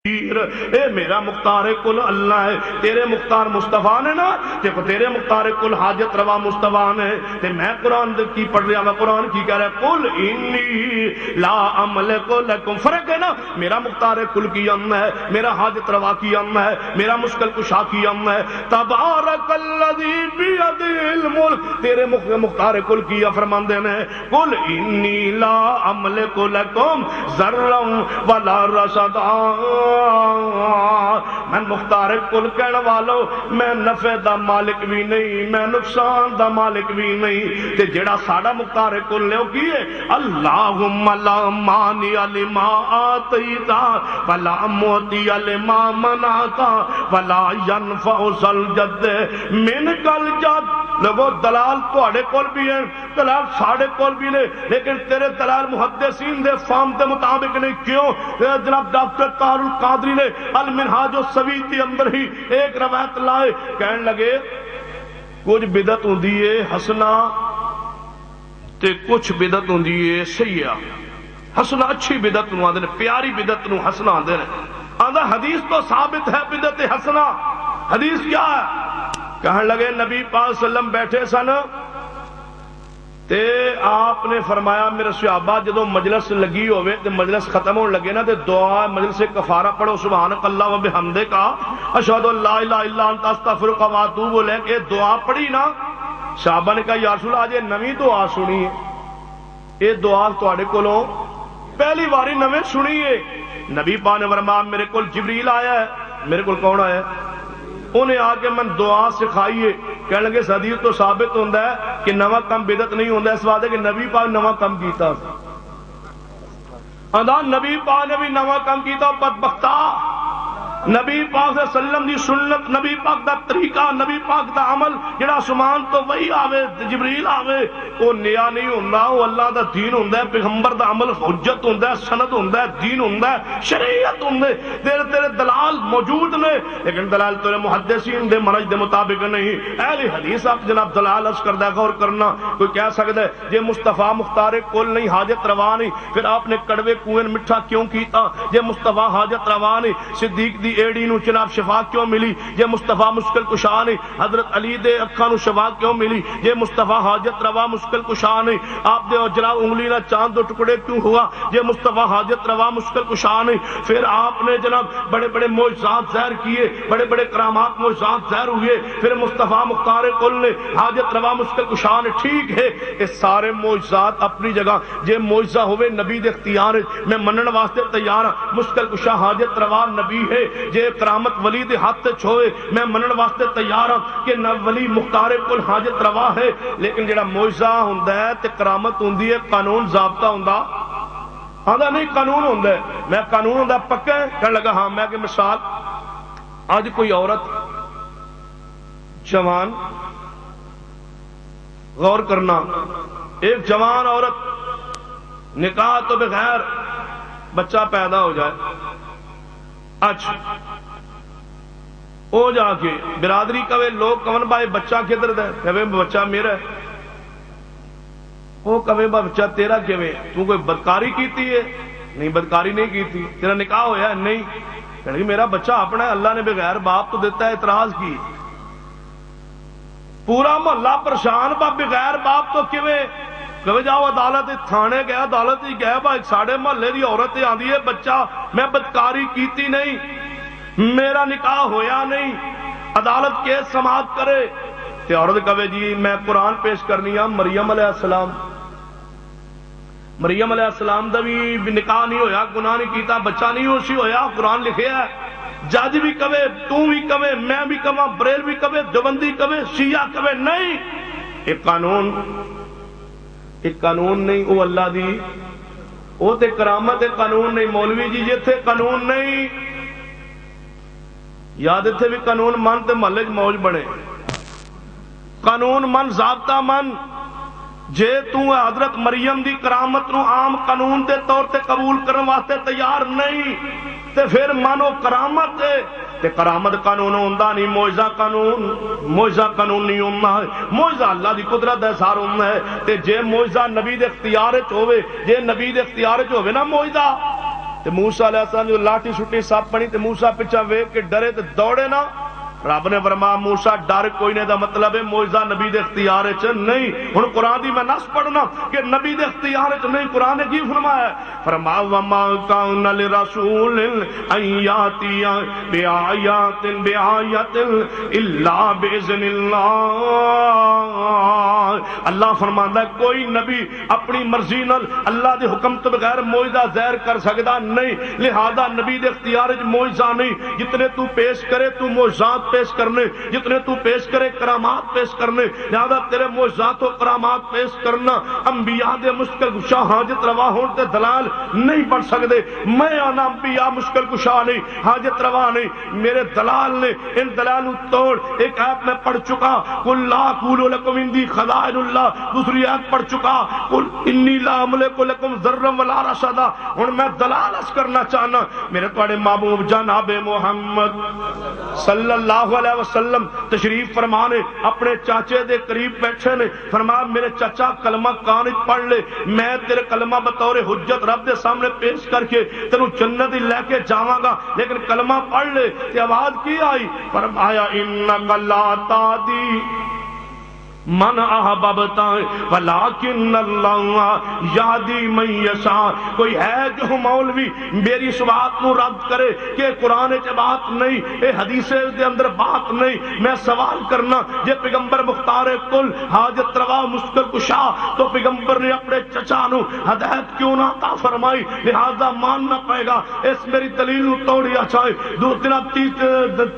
اے میرا مختار کل اللہ ہے، تیرے مختار مصطفیٰ نے نا، تیرے مختار کل حاجت روا مصطفیٰ نے، تے میں قرآن کی پڑھ رہا، میں قرآن کی کہہ رہا قل انی لا املک لکم، فرق ہے نا، میرا مختار کل کی ام ہے، میرا حاجت روا کی ام ہے، میرا مشکل کشا کی ام ہے، تبارک الذی بیدہ الملک، تیرے مختار کل کی فرماندے نے قل انی لا املک لکم ذرا ولا رشدا، میں مختار کل کہنے والوں، میں نفع دا مالک بھی نہیں، میں نقصان دا مالک بھی نہیں، تے جڑا ساڑا مختار کل نے وہ کیے اللہم لا مانی لما آتیتا ولا موتی لما منعتا ولا ینفع ذل جد منک الجد، لوگو دلال تو اڑے کول بھی ہیں، دلال ساڑے کول بھی نے، لیکن تیرے دلال محدثین دے فام دے مطابق نہیں، کیوں؟ جناب ڈاکٹر طاہر القادری نے المنہاج السویتی اندر ہی ایک روایت لائے، کہنے لگے کچھ بدعت ہوندی ہے حسنہ تے کچھ بدعت ہوندی ہے سیئہ، حسنہ اچھی بدعت نو آندے نے، پیاری بدعت نو حسنہ آندے نے، آندہ حدیث تو ثابت ہے بدعت حسنہ، حدیث کیا ہے؟ کہنے لگے نبی پاک صلی اللہ علیہ وسلم بیٹھے سن تے آپ نے فرمایا میرے صحابہ جدو مجلس لگی ہوئے تے مجلس ختم ہونے لگے نا تے دعا مجلس کفارہ پڑھو سبحانک اللہ و بحمدے کا اشہد ان لا الہ الا انت استغفرک و اتوب الیک، یہ دعا پڑھی نا، صحابہ نے کہا یا رسول اللہ آج یہ نویں دعا سنی ہے، یہ دعا تواڈے کولوں پہلی باری نویں سنی ہے، نبی پاک نے فرمایا میرے کول جبریل آیا ہے، میرے کول کون آیا ہے؟ انہیں آگے من دعا سکھائیے، کہنے لگے حدیث تو ثابت ہوندہ ہے کہ نواں کم بدعت نہیں ہوندہ، اس وعدے کہ نبی پاک نواں کم کیتا، نبی پاک نے بھی نواں کم کیتا، بدبختہ نبی پاک صلی اللہ علیہ وسلم دی سنت، نبی پاک دا طریقہ، نبی پاک دا عمل جڑا آسمان تو وہی آوے جبریل آوے وہ نیا نہیں ہوندا، وہ اللہ دا دین ہوندا ہے، پیغمبر دا عمل حجت ہوندا ہے، سند ہوندا ہے، دین ہوندا ہے، شریعت ہوندا ہے، تیرے دلال موجود نے، لیکن دلال تیرے محدثین دے منہج دے مطابق نہیں، اہل حدیث آپ جناب دلال اس کردہ غور کرنا، کوئی کہہ سکتا ہے جے مصطفیٰ مختار کل نہیں حاجت روا نہیں پھر آپ نے کڑوے کنویں مٹھا کیوں کیتا، جے مصطفیٰ حاجت روا نہیں صدیق دی ایڑی نو جناب شفا کیوں ملی، جے مصطفیٰ مشکل کشا نہیں حضرت علی دے اکھاں نو شفا کیوں ملی، جے مصطفیٰ حاجت روا مشکل کشا نہیں آپ دے جناب انگلی نہ چاند دو ٹکڑے کیوں ہوا، جے مصطفیٰ حاجت روا مشکل کشا نہیں پھر آپ نے جناب بڑے بڑے معجزات ظاہر کیے، بڑے بڑے کرامات معجزات ظاہر ہوئے، پھر مصطفیٰ مختار کل نے حاجت روا مشکل کشا نے، ٹھیک ہے یہ سارے معجزات اپنی جگہ، جے معجزہ ہوئے نبی دے اختیار میں منن واسطے تیار ہاں، مشکل کشا حاجت روا نبی ہے، جے کرامت ولی دے ہاتھ چھوئے میں منن واسطے تیار ہاں کہ نہ ولی مختار کل حاجت روا ہے، لیکن جڑا معجزہ ہوندا ہے تے کرامت ہوندی ہے قانون ضابطہ ہوندا، آندا نہیں قانون ہوندا ہے، میں قانون ہوندا پکا ہے، کہنے لگا ہاں، میں کہ مثال آج کوئی عورت جوان، غور کرنا، ایک جوان عورت نکاح تو بغیر بچہ پیدا ہو جائے، اچھا او جا کے برادری کہے لوگ کون بھائی بچہ کدھر دے، کہے بچہ میرا ہے، او کہے بچہ تیرا کیویں، تو کوئی بدکاری کیتی ہے؟ نہیں بدکاری نہیں کیتی، تیرا نکاح ہویا ہے؟ نہیں، کہنے میرا بچہ اپنا ہے، اللہ نے بغیر باپ تو دیتا ہے، اعتراض کی، پورا محلہ پریشان با بغیر باپ تو کیویں، کہ جاؤ عدالت تھانے گیا، عدالت ہی گیا بھائی ساڑھے محلے دی عورت آندی ہے بچہ میں بدکاری کیتی نہیں، میرا نکاح ہویا نہیں، عدالت کیس سماعت کرے، تے عورت کہے جی میں قرآن پیش کرنی ہاں مریم علیہ السلام، مریم علیہ السلام دا بھی نکاح نہیں ہویا، گناہ نہیں کیتا، بچہ نہیں ہوشی ہویا، قرآن لکھے ہے، جج بھی کہے، تو بھی کہے، میں بھی کہاں، بریل بھی کہے، دیوبندی کہے، شیعہ کہے، نہیں، ایک قانون نہیں، وہ اللہ دی وہ تے کرامت ہے، قانون نہیں، مولوی جی جتھے قانون نہیں، یاد اتھے بھی قانون من تے محلے موج بڑے، قانون من ضابطہ من، جے تو حضرت مریم دی کرامت نو عام قانون دے طور تے قبول کرن واسطے تیار نہیں تے پھر مانو کرامت ہے تے کرامت قانون ہوندا نہیں، معجزہ قانون نہیں ہوندا ہے، معجزہ اللہ دی قدرت دا اظہار ہوندا ہے، تے جے معجزہ نبی دے اختیار وچ ہوے، جے نبی دے اختیار وچ ہوے نا معجزہ تے موسیٰ علیہ السلام جو لاٹھی سٹی سپ بنی تے موسیٰ پچھا ویکھ کے ڈرے تے دوڑے نا. رب نے فرمایا موسیٰ ڈر کوئی نہیں، دا مطلب ہے معجزہ نبی دے اختیار وچ نہیں. ہن قرآن دی میں نص پڑھنا کہ نبی دے اختیار وچ نہیں. قرآن نے کی فرمایا ہے؟ فرمایا وما کان لرسول ان یاتی بآیات الا باذن اللہ. اللہ فرماندا ہے کوئی نبی اپنی مرضی نال اللہ دے حکم تو بغیر معجزہ ظاہر کر سکدا نہیں. لہذا نبی دے اختیار وچ معجزہ نہیں. جتنے تو پیش کرے تو معجزات پیش کرنے، جتنے تو پیش کرے کرامات پیش کرنے. لہذا تیرے معجزات و کرامات پیش کرنا انبیاء دے مشکل کشا حاجت روا ہون تے دلال نہیں بن سکتے. میں آنا انبیاء مشکل کشا نہیں، حاجت روا نہیں. میرے دلال نے ان دلالوں توڑ. ایک آیت میں پڑھ چکا قل لا اقول لکم عندی خزائن اللہ. دوسری آیت پڑھ چکا قل انی لا املک لکم ذرا ولا رشدا. ہن میں دلال اس کرنا چاہنا میرے تواڈے محبوب جناب محمد صلی اللہ علیہ وسلم تشریف فرمانے اپنے چاچے دے قریب بیٹھے نے. فرمایا میرے چچا کلمہ کان پڑھ لے، میں تیرے کلمہ بطور حجت رب دے سامنے پیش کر کے تینوں جنت لے کے جاواں گا، لیکن کلمہ پڑھ لے. تے آواز کی آئی؟ فرمایا انک لا تہدی من احببت ولکن اللہ یہدی من یشاء. کوئی ہے جو مولوی میری اس بات کو رد کرے کہ قرآن چ بات نہیں، اے حدیث دے اندر بات نہیں؟ میں سوال کرنا جے پیغمبر مختار کل حاجت روا مشکل کشا تو پیغمبر نے اپنے چچا نو ہدایت کیوں نہ عطا فرمائی؟ لہذا ماننا پائے گا. اس میری دلیل توڑیا چاہے دو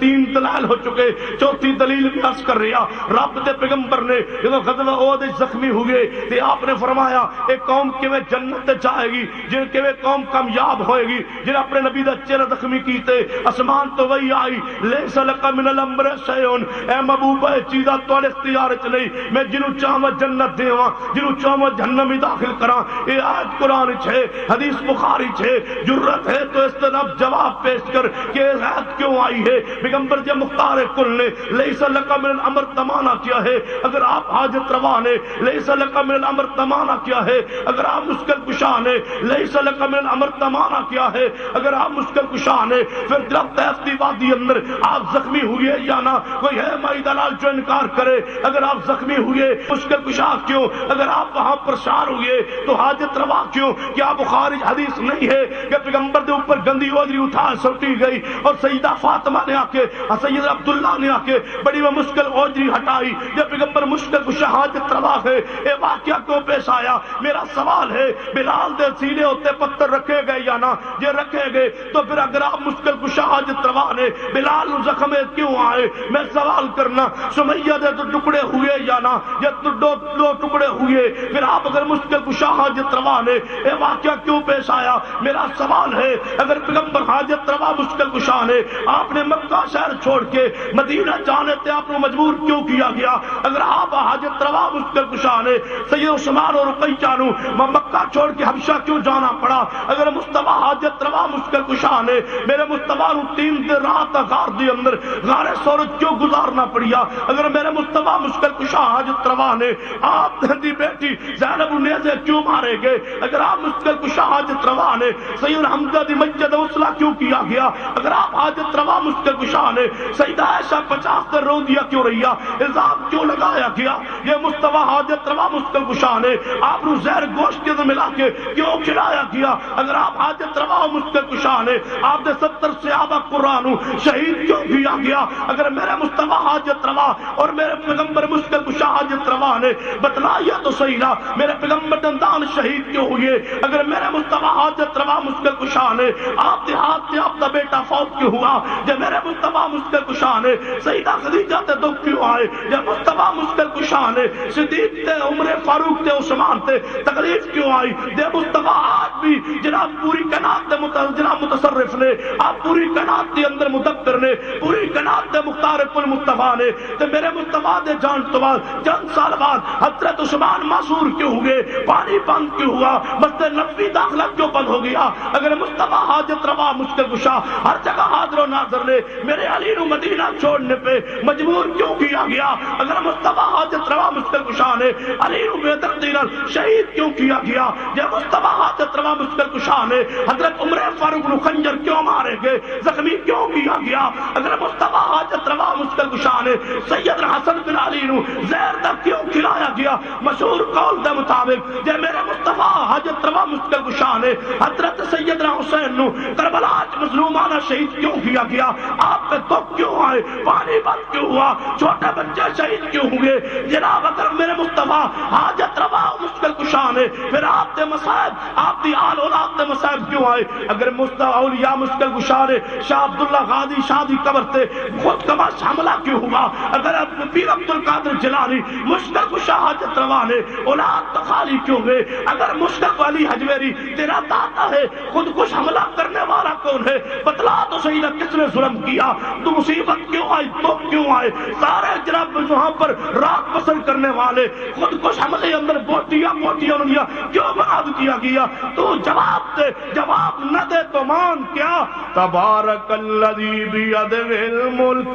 تین دلائل ہو چکے، چوتھی دلیل بھی عرض کر رہا. رب دے پیغمبر نے جب غزوہ احد زخمی ہوئے تو آپ نے فرمایا ایک قوم کیویں جنت جائے گی، جن کیویں قوم کامیاب ہوئے گی جن اپنے نبی دا چہرہ زخمی کیتے. اسمان تو وہی آئی لیس لک من الامر شیء. اے محبوب اے چیزاں تواڈے اختیار وچ نہیں. میں جنوں چاہواں جنت دیواں، جنوں چاہواں جہنم میں داخل کراں. اے آیت قرآن وچ ہے، حدیث بخاری وچ ہے. ضرورت ہے تو اس طرف جواب پیش کر کہ آیت کیوں آئی ہے. پیغمبر جے مختار کل نے لیس لک من الامر تمانا کیا ہے. اگر آپ حاجت روا نے لیس لک من الامر تمانا کیا ہے. اگر آپ مشکل کشا نے لیس لک من الامر تمانا کیا ہے. اگر آپ مشکل کشا نے پھر جب طیف دی وادی اندر آپ زخمی ہوئے یا نہ کوئی ہے مائی دلال جو انکار کرے. اگر آپ زخمی ہوئے مشکل کشا کیوں؟ اگر آپ وہاں پریشان ہوئے تو حاجت روا کیوں؟ کیا بخاری حدیث نہیں ہے کہ پیغمبر دے اوپر گندی اوجری اٹھا سٹی گئی اور سیدہ فاطمہ نے آ کے سید عبداللہ نے آ کے بڑی وہ مشکل اوجری ہٹائی؟ جب پیغمبر مشکل کشا حاجت روا ہے، اے واقعہ کیوں پیش آیا؟ میرا سوال ہے بلال دے سینے ہوتے پتھر رکھے گئے یا نہ؟ یہ رکھے گئے تو پھر اگر آپ مشکل کشا حاجت روا نے بلال زخم کیوں آئے؟ میں سوال کرنا سمیہ دے تو ٹکڑے ہوئے یا نہ؟ یہ دو ٹکڑے ہوئے. پھر آپ اگر مشکل کشا حاجت روا نے اے واقعہ کیوں پیش آیا؟ میرا سوال ہے اگر پیغمبر حاجت روا مشکل کشا نے آپ نے مکہ شہر چھوڑ کے مدینہ جانے تے آپ کو مجبور کیوں کیا گیا؟ اگر آپ حاجت روا مشکل کشا نے سید عثمان اور رقیہ نو مکہ چھوڑ کے حبشہ کیوں جانا پڑا؟ اگر مصطفیٰ حاجت روا مشکل کشا نے میرے مصطفیٰ نو 3 دن رات غار دی اندر غار سورج کیوں گزارنا پڑیا؟ اگر میرے مصطفیٰ مشکل کشا حاجت روا نے آپ دی بیٹی زینب نیزے کیوں مارے گئے؟ اگر آپ مشکل کشا حاجت روا نے سید حمزہ دی مسجد وصلہ کیوں کیا گیا؟ اگر آپ حاجت روا مشکل کشا نے سیدہ عائشہ 50 دن رو دیا کیوں رہیا؟ الزام کیوں لگایا گیا؟ یہ مصطفیٰ حاجت روا مشکل کشا نے آپ کو زہر گوشت کے ملا کے کیوں کھلایا گیا؟ اگر آپ حاجت روا مشکل کشا نے آپ دے 70 صحابہ قرآن شہید کیوں کیا گیا؟ اگر میرے مصطفیٰ حاجت روا اور میرے پیغمبر مشکل کشا حاجت روا نے بتلایا تو صحیح نہ میرے پیغمبر دندان شہید کیوں ہوئے؟ اگر میرے مصطفیٰ حاجت روا مشکل کشا نے آپ کے ہاتھ سے آپ کا بیٹا فوت کیوں ہوا؟ جب میرے مصطفیٰ مشکل کشا نے سیدہ خدیجہ تے دکھ کیوں آئے؟ جب مصطفیٰ مشکل کشا نے صدیق تے عمر فاروق تے عثمان تے تکلیف کیوں آئی؟ جب مصطفیٰ آج بھی جناب پوری کائنات تے جناب متصرف نے آپ پوری کائنات کے اندر مدبر نے پوری کائنات تے مختار کل مصطفیٰ نے تے میرے مصطفیٰ دے جان تو بعد بعد چند سال بعد حضرت عثمان معصور کیوں ہوئے؟ پانی بند کیوں ہوا؟ مسجد نبوی داخلہ کیوں بند ہو گیا؟ اگر مصطفیٰ حاجت روا مشکل کشا ہر جگہ حاضر و ناظر نے میرے علی نو مدینہ چھوڑنے پہ مجبور کیوں کیا گیا؟ اگر مصطفیٰ حاجت روا مشکل کشا نے علی نو بے دردی نال شہید کیوں کیا گیا؟ جب مصطفیٰ حاجت روا مشکل کشا نے حضرت عمر فاروق نو خنجر کیوں مارے گئے؟ زخمی کیوں کیا گیا؟ اگر مصطفیٰ حاجت روا مشکل کشا نے سیدنا حسن بن علی نو زہر تک کیوں کھلایا گیا؟ مشہور قول دے مطابق جب میرے مصطفیٰ حاجت روا مشکل کشا نے حضرت سیدنا حسین نو کربلا مظلومانہ شہید کیوں کیا گیا؟ آپ پہ دکھ کیوں آئے؟ پانی بند کیوں ہوا؟ چھوٹے بچے شہید کیوں ہوئے؟ جناب اگر میرے مصطفیٰ حاجت روا مشکل کشا نے پھر آپ دے مصائب آپ دی آل اولاد دے مصائب کیوں آئے؟ اگر مصطفیٰ اولیاء مشکل کشا نے شاہ عبداللہ غازی شاہ دی قبر تے خود کباش حملہ کیوں ہوا؟ اگر پیر عبدالقادر جیلانی مشکل کشا حاجت روا نے اولاد تخالی کیوں ہوئے؟ اگر مشکل علی حجویری تیرا داتا ہے خود کش حملہ کرنے والا کون ہے؟ بتلا تو صحیح نہ کس نے ظلم کیا؟ تو مصیبت کیوں آئی؟ تو کیوں آئے؟ سارے جناب وہاں پر رات پسند کرنے والے خود کش حملے اندر بوٹیاں کیوں بنا دیا گیا؟ تو جواب دے، جواب نہ دے تو مان کیا؟ تبارک الذی بیدہ الملک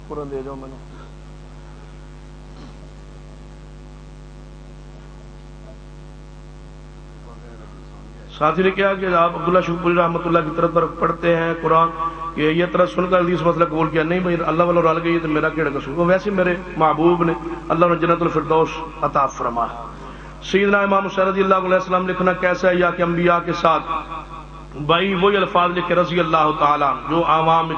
قرآن دے جاؤ میں نے ساتھی نے کیا کہ آپ عبداللہ شکوری رحمۃ اللہ کی طرف پڑھتے ہیں قرآن کہ یہ طرح سن کر حدیث مسئلہ قبول کیا؟ نہیں بھائی اللہ والا رل گئی تو میرا کیڑا قصور؟ وہ ویسے میرے محبوب نے اللہ نے جنت الفردوس عطا فرما۔ سیدنا امام حسین رضی اللہ علیہ السلام لکھنا کیسا ہے یا کہ انبیاء کے ساتھ بھائی وہی الفاظ لکھے رضی اللہ تعالیٰ جو عوام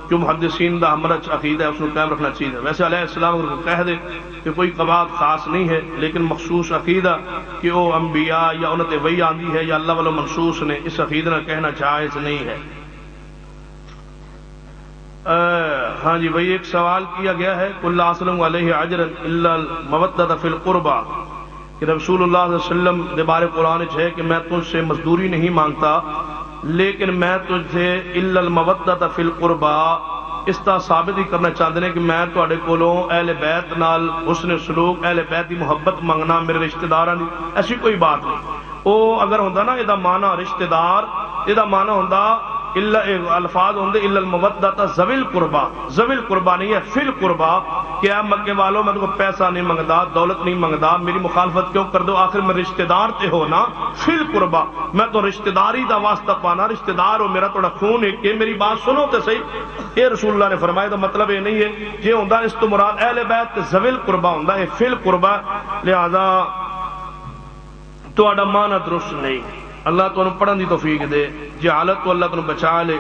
جو محدثین دا ہمارا عقیدہ ہے اس کو قائم رکھنا چاہیے۔ ویسے علیہ السلام کو کہہ دے کہ کوئی قباط خاص نہیں ہے لیکن مخصوص عقیدہ کہ وہ انبیاء یا انت وہی آندھی ہے یا اللہ والا منصوص نے اس عقیدہ نہ کہنا جائز نہیں ہے۔ ہاں جی بھائی ایک سوال کیا گیا ہے کل اسلم علیہ اجر الا المودۃ فی القربى کہ رسول اللہ صلی اللہ علیہ وسلم دے بارے قرآن ہے کہ میں تجھ سے مزدوری نہیں مانگتا لیکن میں تجھے الا المودۃ فی القربى اس طرح ثابت ہی کرنا چاہتے ہیں کہ میں تواڈے کولوں اہل بیت نال حسن سلوک اہل بیت دی محبت منگنا میرے رشتہ داراں دی ایسی کوئی بات نہیں۔ او اگر ہوندا نا یہ معنی رشتہ دار یہ معنی ہوندا الفاظ ہوندے الا المودۃ ذوی القربى ذوی القربى نہیں ہے فی القربى کہ اے مکے والوں میں تو پیسہ نہیں منگدا دولت نہیں منگدا میری مخالفت کیوں کر دو آخر میں رشتہ دار تے ہو نا فی القربى میں تو رشتہ داری دا واسطہ پانا رشتہ دار ہو میرا تھوڑا خون ہے کہ میری بات سنو تے صحیح یہ رسول اللہ نے فرمایا تو مطلب یہ نہیں ہے یہ ہوندا اس تو مراد اہل بیت ذوی القربى ہوندا ہے فی القربى لہذا تہاڈا معنی درست نہیں۔ اللہ تو پڑھن دی توفیق دے جہالت تو اللہ تو بچا لے